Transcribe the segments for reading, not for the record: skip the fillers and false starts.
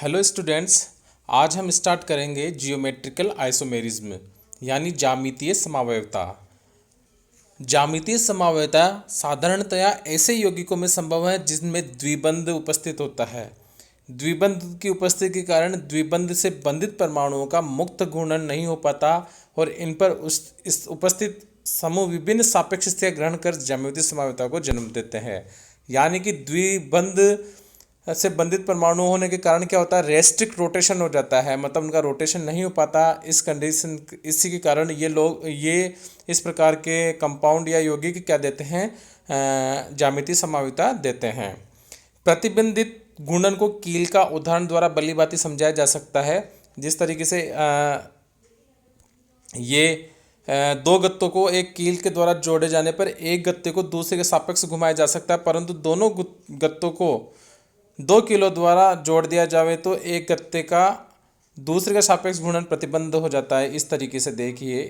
Hello students. आज हम start करेंगे जियोमेट्रिकल आइसोमेरिज्म यानी ज्यामितीय समावयवता। ज्यामितीय समावयवता साधारणतया ऐसे यौगिकों में संभव है जिनमें द्विबंध उपस्थित होता है। द्विबंध की उपस्थिति के कारण द्विबंध से बंधित परमाणुओं का मुक्त घूर्णन नहीं हो पाता और इन पर इस उपस्थित समूह विभिन्न सापेक्ष स्थितियां ग्रहण कर ज्यामितीय समावयवता को जन्म देते हैं। यानी कि द्विबंध से बंधित परमाणु होने के कारण क्या होता है, रेस्ट्रिक्ट रोटेशन हो जाता है, मतलब उनका रोटेशन नहीं हो पाता। इस कंडीशन इसी के कारण ये इस प्रकार के कंपाउंड या यौगिक क्या देते हैं, ज्यामितीय समावयवता देते हैं। प्रतिबंधित घूर्णन को कील का उदाहरण द्वारा भलीभांति समझाया जा सकता है। जिस तरीके से दो गत्तों को एक कील के द्वारा जोड़े जाने पर एक गत्ते को दूसरे के सापेक्ष घुमाया जा सकता है, परंतु दोनों गत्तों को 2 किलो द्वारा जोड़ दिया जावे तो एक गत्ते का दूसरे का सापेक्ष घूर्णन प्रतिबंध हो जाता है। इस तरीके से देखिए,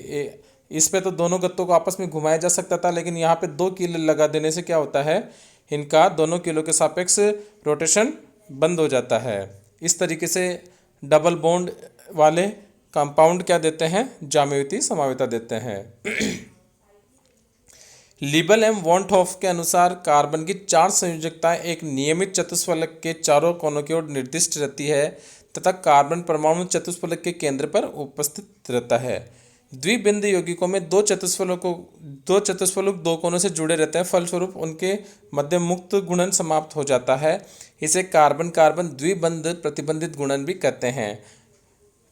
इस पे तो दोनों गत्तों को आपस में घुमाया जा सकता था, लेकिन यहाँ पे 2 किलो लगा देने से क्या होता है, इनका दोनों किलो के सापेक्ष रोटेशन बंद हो जाता है। इस तरीके से डबल बॉन्ड वाले कंपाउंड क्या देते हैं, ज्यामितीय समावयवता देते हैं। लिबल एवं वॉन्टहॉफ के अनुसार कार्बन की 4 संयोजकताएं एक नियमित चतुष्फलक के चारों कोनों की ओर निर्दिष्ट रहती है तथा कार्बन परमाणु चतुष्फलक के केंद्र पर उपस्थित रहता है। द्विबिंद यौगिकों में दो चतुष्फलक 2 कोनों से जुड़े रहते हैं, फलस्वरूप उनके मध्य मुक्त गुणन समाप्त हो जाता है। इसे कार्बन कार्बन द्विबंध प्रतिबंधित गुणन भी कहते हैं।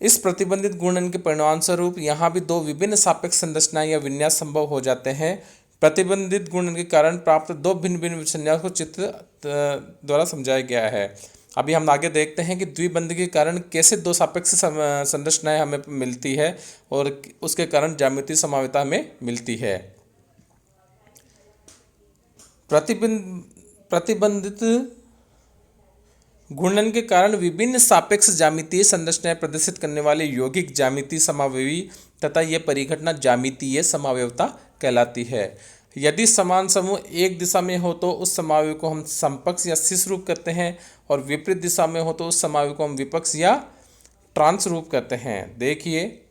इस प्रतिबंधित गुणन के परिणामस्वरूप यहाँ भी 2 विभिन्न सापेक्ष संरचनाएं या विन्यास संभव हो जाते हैं। प्रतिबंधित गुणन के कारण प्राप्त 2 भिन्न भिन्न संन्यास को चित्र द्वारा समझाया गया है। अभी हम आगे देखते हैं कि द्विबंध के कारण कैसे 2 सापेक्ष संरचनाएं हमें मिलती है और उसके कारण ज्यामितीय समावयवता हमें मिलती है। प्रतिबंधित घूर्णन के कारण विभिन्न सापेक्ष ज्यामितीय संरचनाएं प्रदर्शित करने वाले यौगिक ज्यामितीय समावयवी तथा यह परिघटना ज्यामितीय समावयवता कहलाती है। यदि समान समूह एक दिशा में हो तो उस समावयव को हम समपक्ष या शिश रूप कहते हैं, और विपरीत दिशा में हो तो उस समावयव को हम विपक्ष या ट्रांस रूप कहते हैं। देखिए,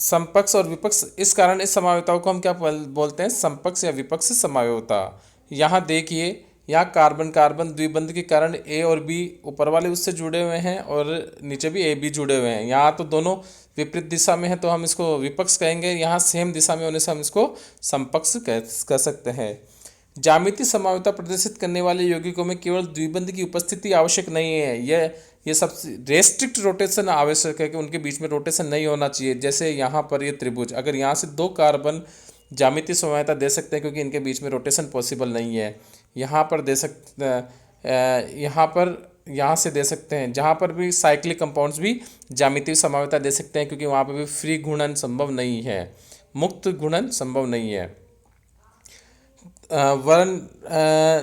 समपक्ष और विपक्ष, इस कारण इस समावयवता को हम क्या बोलते हैं, समपक्ष या विपक्ष समावयवता। यहाँ देखिए, यहाँ कार्बन कार्बन द्विबंध के कारण ए और बी ऊपर वाले उससे जुड़े हुए हैं और नीचे भी ए बी जुड़े हुए हैं। यहाँ तो दोनों विपरीत दिशा में है तो हम इसको विपक्ष कहेंगे, यहाँ सेम दिशा में होने से हम इसको समपक्ष कह सकते हैं। ज्यामितीय समावयवता प्रदर्शित करने वाले यौगिकों में केवल द्विबंध की उपस्थिति आवश्यक नहीं है, ये सब रेस्ट्रिक्ट रोटेशन आवश्यक है कि उनके बीच में रोटेशन नहीं होना चाहिए। जैसे यहाँ पर ये त्रिभुज, अगर यहाँ से 2 कार्बन ज्यामितीय समावयवता दे सकते हैं क्योंकि इनके बीच में रोटेशन पॉसिबल नहीं है। यहाँ पर दे सकते हैं, यहाँ से दे सकते हैं, जहाँ पर भी साइक्लिक कंपाउंड्स भी ज्यामितीय समावयवता दे सकते हैं क्योंकि वहाँ पर भी फ्री घूर्णन संभव नहीं है, मुक्त घूर्णन संभव नहीं है। वरन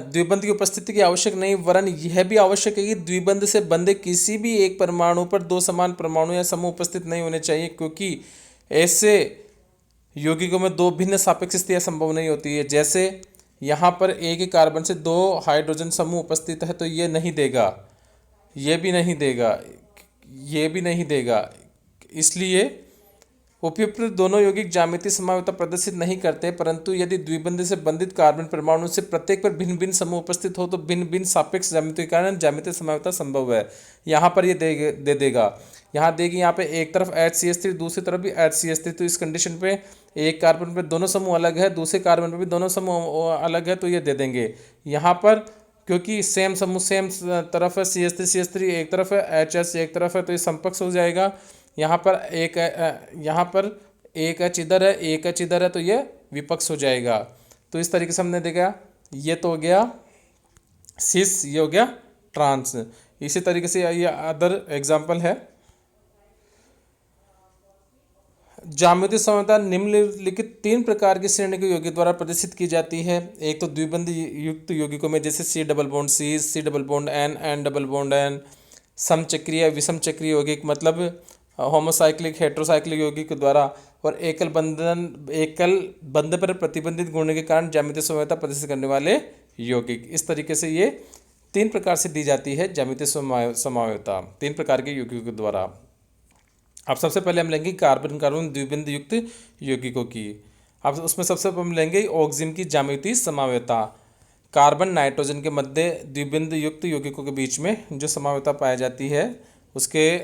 द्विबंध की उपस्थिति की आवश्यक नहीं, वरन यह भी आवश्यक है कि द्विबंध से बंधे किसी भी एक परमाणु पर 2 समान परमाणु या समूह उपस्थित नहीं होने चाहिए, क्योंकि ऐसे यौगिकों में 2 भिन्न सापेक्ष स्थितियां संभव नहीं होती है। जैसे यहाँ पर एक ही कार्बन से 2 हाइड्रोजन समूह उपस्थित है तो ये नहीं देगा, ये भी नहीं देगा, ये भी नहीं देगा। इसलिए उपयुक्त दोनों यौगिक ज्यामितीय समावयवता प्रदर्शित नहीं करते, परंतु यदि द्विबंध से बंधित कार्बन परमाणु से प्रत्येक पर भिन्न भिन्न समूह उपस्थित हो तो भिन्न भिन्न सापेक्ष ज्यामिति के कारण ज्यामितीय समावयवता संभव है। यहाँ पर ये दे देगा, यहाँ देखिए, यहाँ पे एक तरफ HCH3 दूसरी तरफ भी HCH3, तो इस कंडीशन पे एक कार्बन पे दोनों समूह अलग है, दूसरे कार्बन पे भी दोनों समूह अलग है, तो ये दे देंगे। यहाँ पर क्योंकि सेम समूह सेम तरफ है, CH3 एक तरफ है, HS एक तरफ है, तो ये समपक्ष हो जाएगा। यहाँ पर एक एच इधर है, एक एच इधर है, तो ये विपक्ष हो जाएगा। तो इस तरीके से हमने देखा, ये तो हो गया सिस, ये हो गया ट्रांस। इसी तरीके से ये अदर एग्जाम्पल है। ज्यामितीय समावयवता निम्नलिखित 3 प्रकार की श्रेणी के यौगिक द्वारा प्रदर्शित की जाती है। एक तो द्विबंध युक्त यौगिकों में जैसे C double bond C, C double bond N, N double bond N, समचक्रीय विषम चक्रीय यौगिक मतलब होमोसाइक्लिक हेट्रोसाइक्लिक यौगिक के द्वारा, और एकल बंध पर प्रतिबंधित गुण के कारण ज्यामितीय समावयवता प्रदर्शित करने वाले यौगिक। इस तरीके से ये तीन प्रकार से दी जाती है ज्यामितीय समावयवता, तीन प्रकार के यौगिकों के द्वारा। अब सबसे पहले हम लेंगे कार्बन कार्बन द्विबंध युक्त यौगिकों की। अब उसमें सबसे पहले हम लेंगे ऑक्सीजन की ज्यामितीय समावयवता। कार्बन नाइट्रोजन के मध्य द्विबंध युक्त यौगिकों के बीच में जो समावयवता पाई जाती है उसके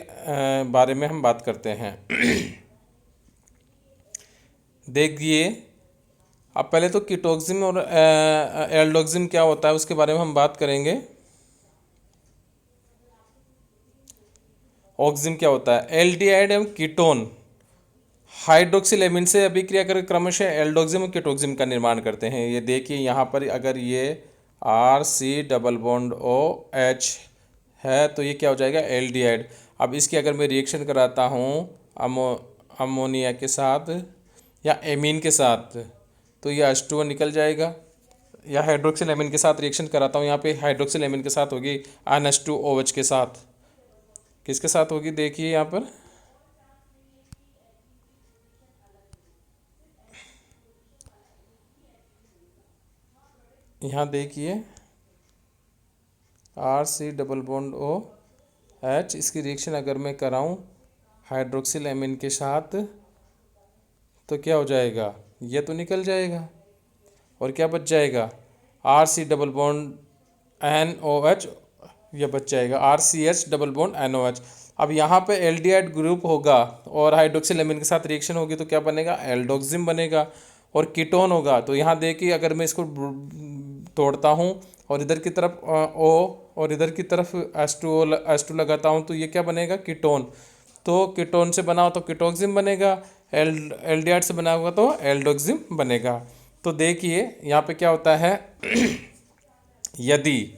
बारे में हम बात करते हैं। देखिए, अब पहले तो कीटोक्सिम और एल्डोक्सिम क्या होता है उसके बारे में हम बात करेंगे। ऑक्सिम क्या होता है? एल्डिहाइड एवं कीटोन हाइड्रोक्सिल एमीन से अभिक्रिया कर क्रमशः एल्डोक्सिम और कीटोक्सिम का निर्माण करते हैं। ये देखिए यहाँ पर अगर ये RC डबल बॉन्ड OH है तो ये क्या हो जाएगा? एल्डिहाइड। अब इसकी अगर मैं रिएक्शन कराता हूँ अमोनिया के साथ या एमीन के साथ तो ये H2O निकल जाएगा। या हाइड्रोक्सिल एमीन के साथ रिएक्शन कराता हूँ, यहाँ पे हाइड्रोक्सिल एमीन के साथ होगी NH2OH के साथ। किसके साथ होगी? देखिए यहाँ पर यहाँ देखिए RC डबल बॉन्ड OH, इसकी रिएक्शन अगर मैं कराऊँ हाइड्रोक्सिल एमीन के साथ तो क्या हो जाएगा? ये तो निकल जाएगा और क्या बच जाएगा? RC डबल बॉन्ड NOH, ये बच जाएगा RCH डबल बॉन्ड NOH। अब यहाँ पे एल्डिहाइड ग्रुप होगा और हाइड्रोक्सिल एमीन के साथ रिएक्शन होगी तो क्या बनेगा? एल्डोक्सिम बनेगा। और कीटोन होगा तो यहाँ देखिए अगर मैं इसको तोड़ता हूँ और इधर की तरफ O और इधर की तरफ H2 लगाता हूँ तो ये क्या बनेगा? कीटोन। तो कीटोन से बना हो तो कीटोक्सिम बनेगा, एल्डिहाइड से बना होगा तो एल्डोक्सिम बनेगा। तो देखिए यहाँ पे क्या होता है यदि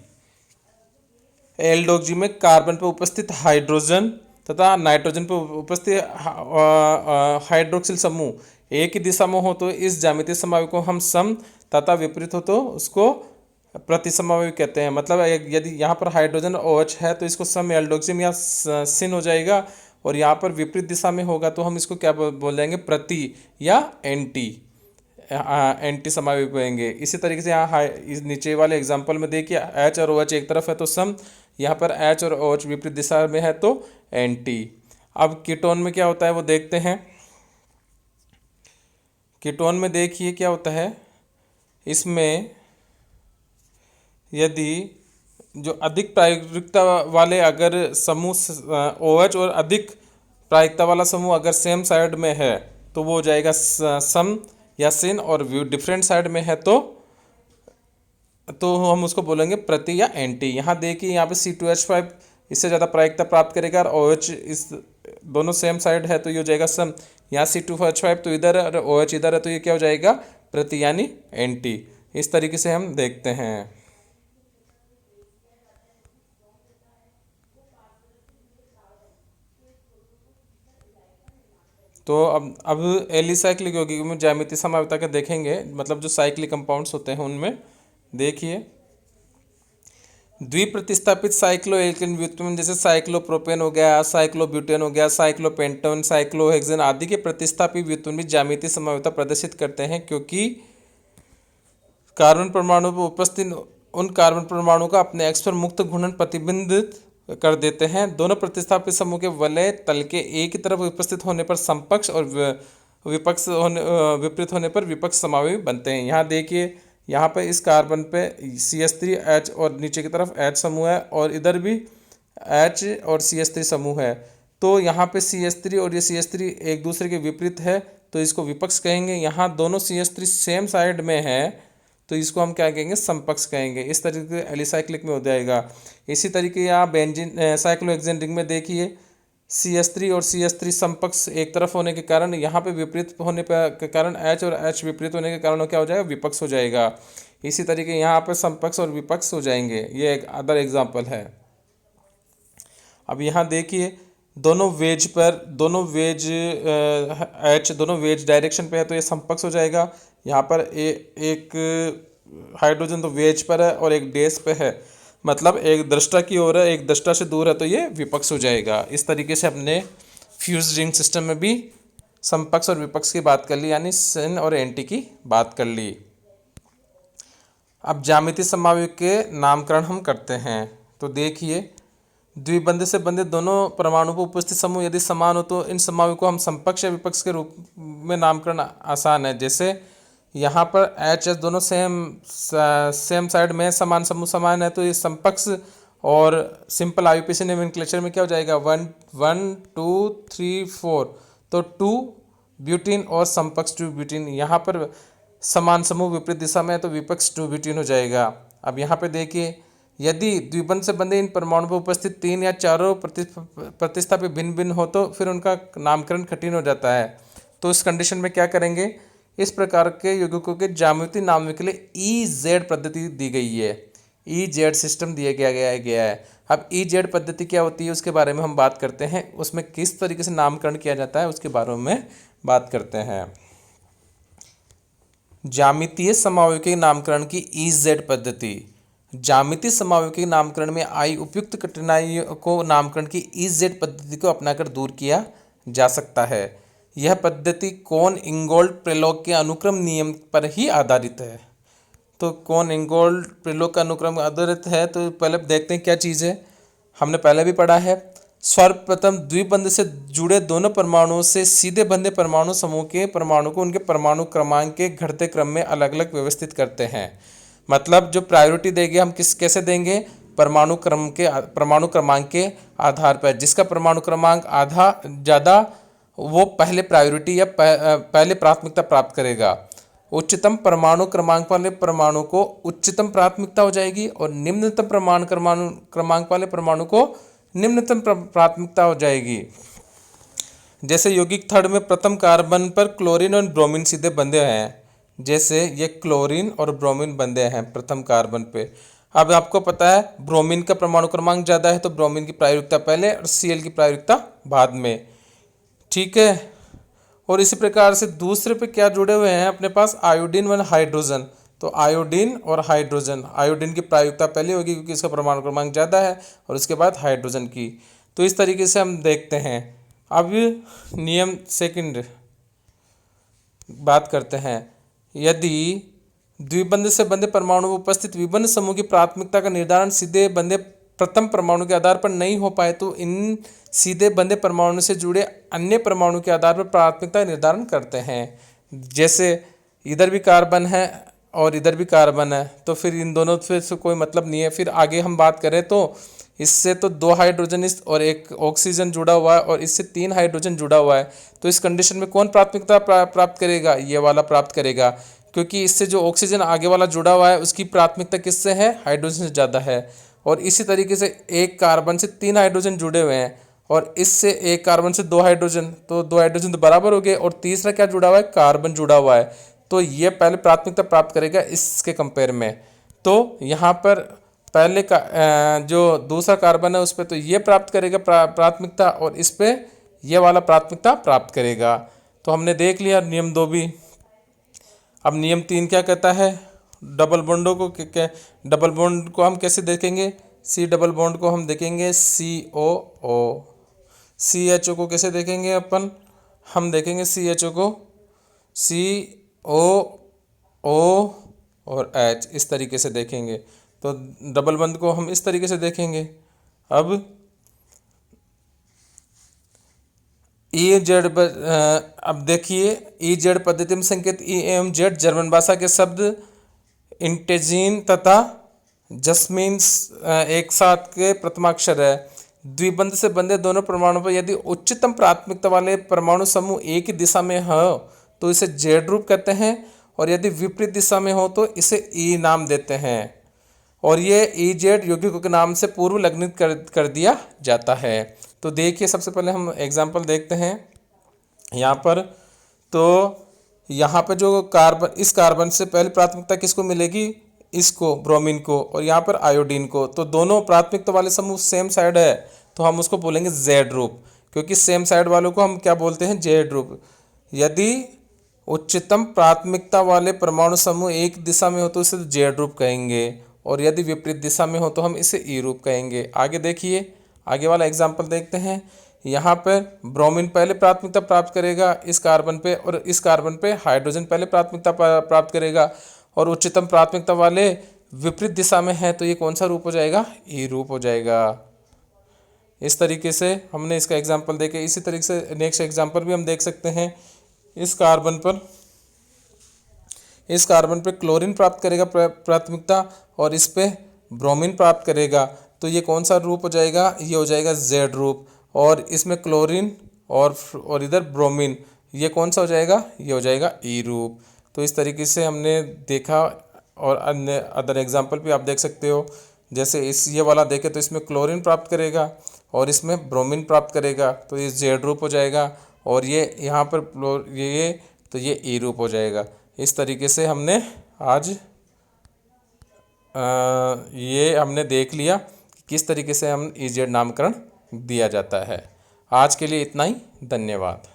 एल्डोक्सिम में कार्बन पर उपस्थित हाइड्रोजन तथा नाइट्रोजन पर उपस्थित हाइड्रोक्सिल समूह एक ही दिशा में हो तो इस ज्यामितीय समावयव को हम सम तथा विपरीत हो तो उसको प्रतिसमावयव कहते हैं। मतलब यदि यहाँ पर हाइड्रोजन OH है तो इसको सम एल्डोक्सिम या सिन हो जाएगा, और यहाँ पर विपरीत दिशा में होगा तो हम इसको क्या बोल जाएंगे? प्रति या एंटी समावयव कहेंगे। इसी तरीके से यहाँ इस नीचे वाले एग्जाम्पल में देखिए H और OH एक तरफ है तो सम, यहाँ पर H और OH विपरीत दिशा में है तो एंटी। अब कीटोन में क्या होता है वो देखते हैं। कीटोन में देखिए क्या होता है, इसमें यदि जो अधिक प्रायिकता वाले अगर समूह OH और अधिक प्रायिकता वाला समूह अगर सेम साइड में है तो वो हो जाएगा सम या सिन, और डिफरेंट साइड में है तो हम उसको बोलेंगे प्रति या एंटी। यहाँ देखिए यहाँ पे C2H5 इससे ज़्यादा प्रायिकता प्राप्त करेगा और OH इस दोनों सेम साइड है तो ये हो जाएगा सम। यहाँ C2H5 तो इधर है और OH इधर है तो ये क्या हो जाएगा? प्रति यानी एंटी। इस तरीके से हम देखते हैं। तो अब एलिसाइक्लिक यौगिकों में ज्यामितीय समावयवता के देखेंगे, मतलब जो साइक्लिक कंपाउंड्स होते हैं उनमें देखिए द्विप्रतिस्थापित साइक्लोएल्केन व्युत्पन्न जैसे साइक्लोप्रोपेन हो गया, साइक्लोब्यूटेन हो गया, साइक्लोपेंटेन, साइक्लोहेक्सेन आदि के प्रतिस्थापित व्युत्पन्न भी ज्यामितीय समावयवता प्रदर्शित करते हैं, क्योंकि कार्बन परमाणु पर उपस्थित उन कार्बन परमाणु का अपने एक्स पर मुक्त घूर्णन प्रतिबंधित कर देते हैं। दोनों प्रतिस्थापित समूह के वलय तल के एक ही तरफ उपस्थित होने पर समपक्ष और विपक्ष होने विपरीत होने पर विपक्ष समावयवी बनते हैं। यहाँ देखिए यहाँ पे इस कार्बन पे CH3H और नीचे की तरफ H समूह है और इधर भी H और CH3 समूह है। तो यहाँ पे CH3 और ये CH3 एक दूसरे के विपरीत है तो इसको विपक्ष कहेंगे। यहाँ दोनों CH3 सेम साइड में है तो इसको हम क्या कहेंगे? समपक्ष कहेंगे। इस तरीके से एलिसाइक्लिक में हो जाएगा। इसी तरीके यहाँ बेंजीन साइक्लोहेक्सेन रिंग में देखिए CH3 और CH3 समपक्ष एक तरफ होने के कारण यहाँ पे विपरीत होने के कारण H और H विपरीत होने के कारण क्या हो जाएगा? विपक्ष हो जाएगा। इसी तरीके यहाँ पे समपक्ष और विपक्ष हो जाएंगे। ये एक अदर एग्जाम्पल है। अब यहाँ देखिए दोनों वेज H दोनों वेज डायरेक्शन पे है तो ये समपक्ष हो जाएगा। यहाँ पर एक हाइड्रोजन तो वेज पर है और एक डेस पे है, मतलब एक दृष्टा की ओर है एक दृष्टा से दूर है तो ये विपक्ष हो जाएगा। इस तरीके से हमने फ्यूज रिंग सिस्टम में भी समपक्ष और विपक्ष की बात कर ली, यानी सिन और एंटी की बात कर ली। अब ज्यामितीय समवायु के नामकरण हम करते हैं। तो देखिए, द्विबंध से बंधे दोनों परमाणु पर उपस्थित समूह यदि समान हो तो इन समवायु को हम समपक्ष या विपक्ष के रूप में नामकरण आसान है। जैसे यहाँ पर एच एस दोनों सेम साइड में समान समूह समान है, तो ये समपक्ष और सिंपल आईयूपीएसी नोमेनक्लेचर में क्या हो जाएगा, 1 1 2 3 4, तो 2 ब्यूटीन और समपक्ष 2 ब्यूटीन। यहाँ पर समान समूह विपरीत दिशा में है तो विपक्ष 2 ब्यूटीन हो जाएगा। अब यहाँ पे देखिए, यदि द्विबंध से बंधे इन परमाणु पर उपस्थित 3 या चारों प्रतिस्थापी भिन्न भिन्न हो तो फिर उनका नामकरण कठिन हो जाता है। तो इस कंडीशन में क्या करेंगे, इस प्रकार के यौगिकों के ज्यामितीय नामों के लिए EZ पद्धति दी गई है, EZ सिस्टम दिया गया है। अब EZ पद्धति क्या होती है उसके बारे में हम बात करते हैं, उसमें किस तरीके से नामकरण किया जाता है उसके बारे में बात करते हैं। ज्यामितीय समवायों के नामकरण की EZ पद्धति। ज्यामितीय समवायों के नामकरण में आई उपयुक्त कठिनाइयों को नामकरण की EZ पद्धति को अपनाकर दूर किया जा सकता है। यह पद्धति कॉन इंगोल्ड प्रेलोग के अनुक्रम नियम पर ही आधारित है। तो कॉन इंगोल्ड प्रेलोग का अनुक्रम आधारित है, तो पहले देखते हैं क्या चीज़ है, हमने पहले भी पढ़ा है। सर्वप्रथम द्विबंध से जुड़े दोनों परमाणुओं से सीधे बंधे परमाणु समूह के परमाणु को उनके परमाणु क्रमांक के घटते क्रम में अलग अलग व्यवस्थित करते हैं। मतलब जो प्रायोरिटी देंगे हम कैसे देंगे, परमाणु क्रमांक के आधार पर। जिसका परमाणु क्रमांक आधा ज़्यादा वो पहले प्रायोरिटी या पहले प्राथमिकता प्राप्त करेगा। उच्चतम परमाणु क्रमांक वाले परमाणु को उच्चतम प्राथमिकता हो जाएगी और निम्नतम क्रमांक वाले परमाणु को निम्नतम प्राथमिकता हो जाएगी। जैसे यौगिक थर्ड में प्रथम कार्बन पर क्लोरीन और ब्रोमीन सीधे बंधे हैं, जैसे ये क्लोरीन और ब्रोमीन बंधे हैं प्रथम कार्बन पे। अब आपको पता है ब्रोमीन का परमाणु क्रमांक ज़्यादा है तो ब्रोमीन की प्रायोगिकता पहले और Cl की प्रायोगिकता बाद में, ठीक है। और इसी प्रकार से दूसरे पे क्या जुड़े हुए हैं अपने पास, आयोडीन व हाइड्रोजन। तो आयोडीन और हाइड्रोजन, आयोडीन की प्रायोगिकता पहले होगी क्योंकि इसका परमाणु क्रमांक ज़्यादा है, और उसके बाद हाइड्रोजन की। तो इस तरीके से हम देखते हैं। अब नियम सेकंड बात करते हैं। यदि द्विबंध से बंधे परमाणु में उपस्थित विभिन्न समूह की प्राथमिकता का निर्धारण सीधे बंधे प्रथम परमाणु के आधार पर नहीं हो पाए तो इन सीधे बंधे परमाणु से जुड़े अन्य परमाणु के आधार पर प्राथमिकता निर्धारण करते हैं। जैसे इधर भी कार्बन है और इधर भी कार्बन है, तो फिर इन दोनों से कोई मतलब नहीं है। फिर आगे हम बात करें तो इससे तो 2 हाइड्रोजन और 1 ऑक्सीजन जुड़ा हुआ है और इससे 3 हाइड्रोजन जुड़ा हुआ है। तो इस कंडीशन में कौन प्राथमिकता प्राप्त करेगा, ये वाला प्राप्त करेगा, क्योंकि इससे जो ऑक्सीजन आगे वाला जुड़ा हुआ है उसकी प्राथमिकता किससे है, हाइड्रोजन से ज़्यादा है। और इसी तरीके से एक कार्बन से 3 हाइड्रोजन जुड़े हुए हैं और इससे एक कार्बन से 2 हाइड्रोजन, तो 2 हाइड्रोजन तो बराबर हो गए, और तीसरा क्या जुड़ा हुआ है, कार्बन जुड़ा हुआ है। तो ये पहले प्राथमिकता प्राप्त करेगा इसके कंपेयर में। तो यहाँ पर पहले का जो दूसरा कार्बन है उस पर तो ये प्राप्त करेगा प्राथमिकता, और इस पर यह वाला प्राथमिकता प्राप्त करेगा। तो हमने देख लिया नियम 2 भी। अब नियम 3 क्या कहता है, डबल बॉन्डों को डबल बॉन्ड को हम कैसे देखेंगे, सी डबल बॉन्ड को हम देखेंगे COO। CHO को कैसे देखेंगे अपन, हम देखेंगे CHO को COO और H, इस तरीके से देखेंगे। तो डबल बॉन्ड को हम इस तरीके से देखेंगे। अब अब देखिए EZ पद्धति में संकेत E एवं Z जर्मन भाषा के शब्द इंटेजीन तथा जस्मीन एक साथ के प्रथमाक्षर है। द्विबंध से बंधे दोनों परमाणु पर यदि उच्चतम प्राथमिकता वाले परमाणु समूह एक ही दिशा में हो तो इसे Z रूप कहते हैं, और यदि विपरीत दिशा में हो तो इसे E नाम देते हैं, और ये EZ यौगिकों के नाम से पूर्व लग्नित कर दिया जाता है। तो देखिए सबसे पहले हम एग्जाम्पल देखते हैं यहाँ पर। तो यहाँ पर जो कार्बन, इस कार्बन से पहले प्राथमिकता किसको मिलेगी, इसको, ब्रोमीन को, और यहाँ पर आयोडीन को। तो दोनों प्राथमिकता वाले समूह सेम साइड है तो हम उसको बोलेंगे Z रूप, क्योंकि सेम साइड वालों को हम क्या बोलते हैं, Z रूप। यदि उच्चतम प्राथमिकता वाले परमाणु समूह एक दिशा में हो तो इसे Z रूप कहेंगे, और यदि विपरीत दिशा में हो तो हम इसे E रूप कहेंगे। आगे देखिए, आगे वाला एग्जाम्पल देखते हैं। यहाँ पर ब्रोमीन पहले प्राथमिकता प्राप्त करेगा इस कार्बन पे, और इस कार्बन पे हाइड्रोजन पहले प्राथमिकता प्राप्त करेगा, और उच्चतम प्राथमिकता वाले विपरीत दिशा में है तो ये कौन सा रूप हो जाएगा, ई रूप हो जाएगा। इस तरीके से हमने इसका एग्जाम्पल देखे। इसी तरीके से नेक्स्ट एग्जाम्पल भी हम देख सकते हैं। इस कार्बन पर क्लोरीन प्राप्त करेगा प्राथमिकता और इस पे ब्रोमीन प्राप्त करेगा, तो ये कौन सा रूप हो जाएगा, ये हो जाएगा जेड रूप। और इसमें क्लोरीन और इधर ब्रोमीन, ये कौन सा हो जाएगा, ये हो जाएगा ई रूप। तो इस तरीके से हमने देखा और अन्य अदर एग्जाम्पल भी आप देख सकते हो। जैसे ये वाला देखें तो इसमें क्लोरीन प्राप्त करेगा और इसमें ब्रोमीन प्राप्त करेगा, तो ये जेड रूप हो जाएगा। और ये यहाँ पर ये तो ये ई रूप हो जाएगा। इस तरीके से हमने आज ये हमने देख लिया कि किस तरीके से हम इजेड नामकरण दिया जाता है। आज के लिए इतना ही, धन्यवाद।